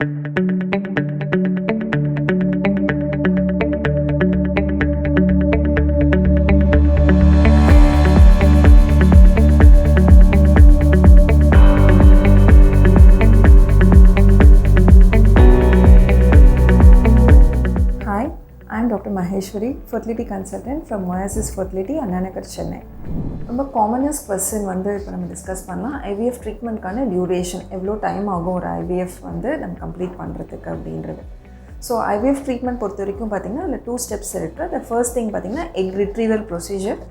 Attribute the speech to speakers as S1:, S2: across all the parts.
S1: I'm Dr. Maheshwari, fertility consultant from Oasis Fertility, Chennai. ரொம்ப commonest question வந்து இப்போ நம்ம டிஸ்கஸ் பண்ணலாம். IVF ட்ரீட்மெண்ட்கான டியூரேஷன் எவ்வளோ டைம் ஆகும் ஒரு IVF வந்து நம்ம கம்ப்ளீட் பண்ணுறதுக்கு அப்படின்றது. ஸோ IVF ட்ரீட்மெண்ட் பொறுத்த வரைக்கும் பார்த்திங்கன்னா அதில் 2 ஸ்டெப்ஸ் இருக்குது. த ஃபர்ஸ்ட் திங் பார்த்திங்கன்னா egg retrieval procedure,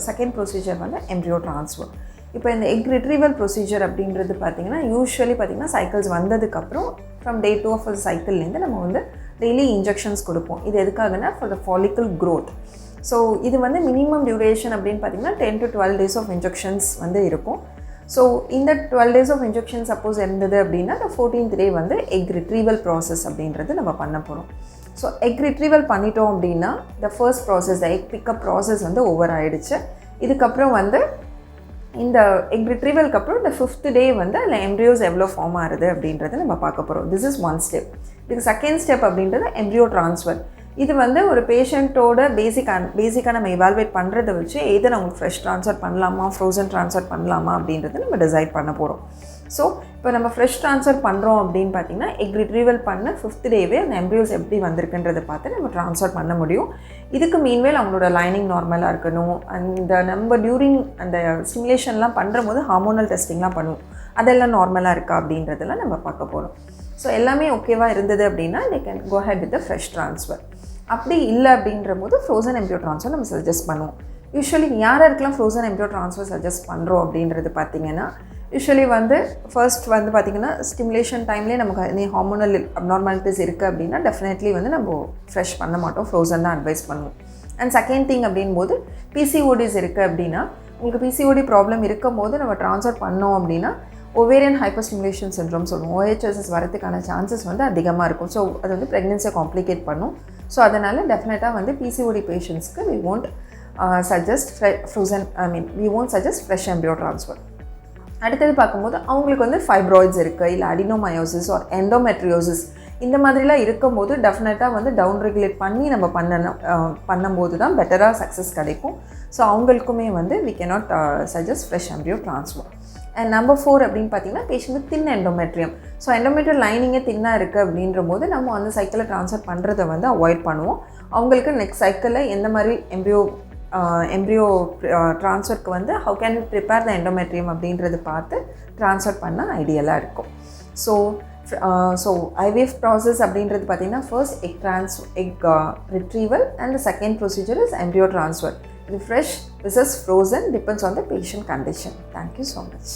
S1: second procedure வந்து எம்ப்ரியோ ட்ரான்ஸ்ஃபர். இப்போ இந்த எக் ரிட்ரீவல் ப்ரொசீஜர் அப்படின்றது பார்த்திங்கன்னா யூஸ்வலி பார்த்திங்கன்னா சைக்கிள்ஸ் வந்ததுக்கப்புறம் ஃப்ரம் டே 2 ஆஃப் சைக்கிள்லேருந்து நம்ம வந்து டெய்லி இன்ஜெக்ஷன்ஸ் கொடுப்போம். இது எதுக்காகனா for the follicle growth. So இது வந்து மினிமம் டியூரேஷன் அப்படின்னு பார்த்திங்கன்னா 10 to 12 days ஆஃப் இன்ஜெக்ஷன்ஸ் வந்து இருக்கும். ஸோ இந்த 12 days ஆஃப் இன்ஜெக்ஷன் சப்போஸ் இருந்தது அப்படின்னா the 14th day வந்து எக் ரிட்ரீவல் ப்ராசஸ் அப்படின்றது நம்ம பண்ண போகிறோம். ஸோ எக் ரிட்ரீவல் பண்ணிட்டோம் அப்படின்னா the first process the egg pickup process வந்து ஓவர் ஆகிடுச்சு. இதுக்கப்புறம் வந்து இந்த எக் ரிட்ரீவலுக்கு அப்புறம் இந்த 5th day வந்து அதில் எம்ப்ரியோஸ் எவ்வளோ ஃபார்ம் ஆகுது அப்படின்றத நம்ம பார்க்க போகிறோம். This is one step. இதுக்கு செகண்ட் ஸ்டெப் அப்படின்றது எம்ப்ரியோ ட்ரான்ஸ்ஃபர். இது வந்து ஒரு பேஷண்ட்டோட பேசிக்காக நம்ம எவால்வேட் பண்ணுறதை வச்சு எதை நம்மளுக்கு ஃப்ரெஷ் ட்ரான்ஸ்ஃபர் பண்ணலாமா, ஃப்ரோசன் ட்ரான்ஸ்ஃபர் பண்ணலாமா அப்படின்றத நம்ம டிசைட் பண்ண போகிறோம். ஸோ இப்போ நம்ம ஃப்ரெஷ் ட்ரான்ஸ்ஃபர் பண்ணுறோம் அப்படின்னு பார்த்திங்கன்னா எக் ரிட்ரீவல் பண்ண 5th டேவே அந்த எம்ப்ரியோஸ் எப்படி வந்திருக்குன்றதை பார்த்து நம்ம ட்ரான்ஸ்ஃபர் பண்ண முடியும். இதுக்கு மீன்வேல் அவங்களோட லைனிங் நார்மலாக இருக்கணும். அந்த நம்ம டியூரிங் அந்த ஸ்டிமுலேஷன்லாம் பண்ணுற போது ஹார்மோனல் டெஸ்டிங்லாம் பண்ணுவோம். அதெல்லாம் நார்மலாக இருக்கா அப்படின்றதெல்லாம் நம்ம பார்க்க போகிறோம். ஸோ எல்லாமே ஓகேவாக இருந்தது அப்படின்னா they can go ahead with the fresh transfer. அப்படி இல்லை அப்படின்ற போது ஃப்ரோசன் எம்ப்ரியோ ட்ரான்ஸ்ஃபர் நம்ம சஜஸ்ட் பண்ணுவோம். யூஸ்வலி யாருக்கெல்லாம் ஃப்ரோசன் எம்ப்ரியோ ட்ரான்ஸ்ஃபர் சஜஸ்ட் பண்ணுறோம் அப்படின்றது பார்த்திங்கன்னா யூஸ்வலி வந்து ஃபர்ஸ்ட் வந்து பார்த்திங்கன்னா ஸ்டிமுலேஷன் டைம்லேயே நமக்கு ஹார்மோனல் அப்நார்மாலிட்டிஸ் இருக்குது அப்படின்னா டெஃபினெட்லி வந்து நம்ம ஃப்ரெஷ் பண்ண மாட்டோம், ஃப்ரோசன் தான் அட்வைஸ் பண்ணுவோம். அண்ட் செகண்ட் திங் அப்படின்போது PCODs இருக்குது அப்படின்னா உங்களுக்கு PCOD ப்ராப்ளம் இருக்கும் போது நம்ம ட்ரான்ஸ்ஃபர் பண்ணோம் அப்படின்னா ஓவேரியன் ஹைப்பர் ஸ்டிமுலேஷன் சிண்ட்ரோம் சொல்லுவோம். OHSS வரதுக்கான சான்சஸ் வந்து அதிகமாக இருக்கும். ஸோ அது வந்து ப்ரெக்னென்சியை காம்ப்ளிகேட் பண்ணும். ஸோ அதனால் டெஃபினட்டாக வந்து PCOD பேஷண்ட்ஸ்க்கு we won't suggest fresh embryo transfer. அடுத்தது பார்க்கும்போது அவங்களுக்கு வந்து ஃபைப்ராய்ட்ஸ் இருக்குது, இல்லை அடினோமயோசிஸ் ஆர் எண்டோமெட்ரியோசிஸ் இந்த மாதிரிலாம் இருக்கும்போது டெஃபினட்டாக வந்து டவுன் ரெகுலேட் பண்ணி நம்ம பண்ணும்போது தான் பெட்டராக சக்ஸஸ் கிடைக்கும். ஸோ அவங்களுக்குமே வந்து we cannot suggest fresh embryo transfer. And number 4 அப்படின்னு பார்த்தீங்கன்னா பேஷண்ட்டுக்கு தின் எண்டோமெட்ரியம். ஸோ எண்டோமெட்ரியல் லைனிங்கே தின்னாக இருக்குது அப்படின்ற போது நம்ம அந்த சைக்கிளில் ட்ரான்ஸ்ஃபர் பண்ணுறதை வந்து அவாய்ட் பண்ணுவோம். அவங்களுக்கு நெக்ஸ்ட் சைக்கிளில் எந்த மாதிரி எம்ப்ரியோ ட்ரான்ஸ்ஃபருக்கு வந்து how can we prepare the endometrium அப்படின்றது பார்த்து ட்ரான்ஸ்ஃபர் பண்ணால் ஐடியலாக இருக்கும். ஸோ IVF ப்ராசஸ் அப்படின்றது பார்த்திங்கன்னா first egg retrieval and the second procedure is embryo transfer. The fresh versus frozen depends on the patient condition. Thank you so much.